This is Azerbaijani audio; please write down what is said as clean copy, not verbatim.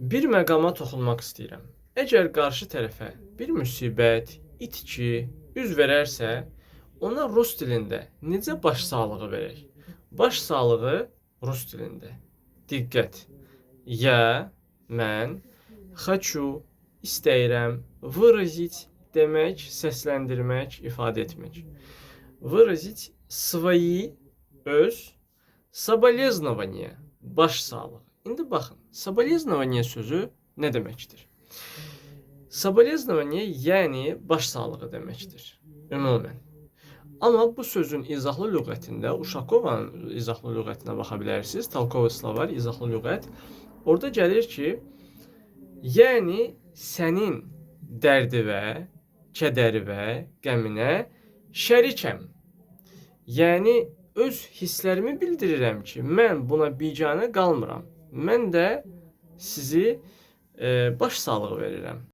Bir məqama toxunmaq istəyirəm. Əgər qarşı tərəfə bir müsibət, itki üz verərsə, ona rus dilində necə başsağlığı verək? Başsağlığı rus dilində. Diqqət. Я, mən, хочу, istəyirəm, выразить demək, səsləndirmək, ifadə etmək. Выразить свои, öz, соболезнования, başsağlığı. İndi baxın, соболезнование sözü nə deməkdir? Соболезнование yəni başsağlığı deməkdir, ümumən. Amma bu sözün izahlı lüğətində, Uşakovanın izahlı lüğətinə baxa bilərsiniz. Толковый словарь, izahlı lüğət. Orada gəlir ki, yəni sənin dərdivə, kədərivə, qəminə şərikəm. Yəni öz hisslərimi bildirirəm ki, mən buna biganə qalmıram. Mən də sizi başsağlığı verirəm.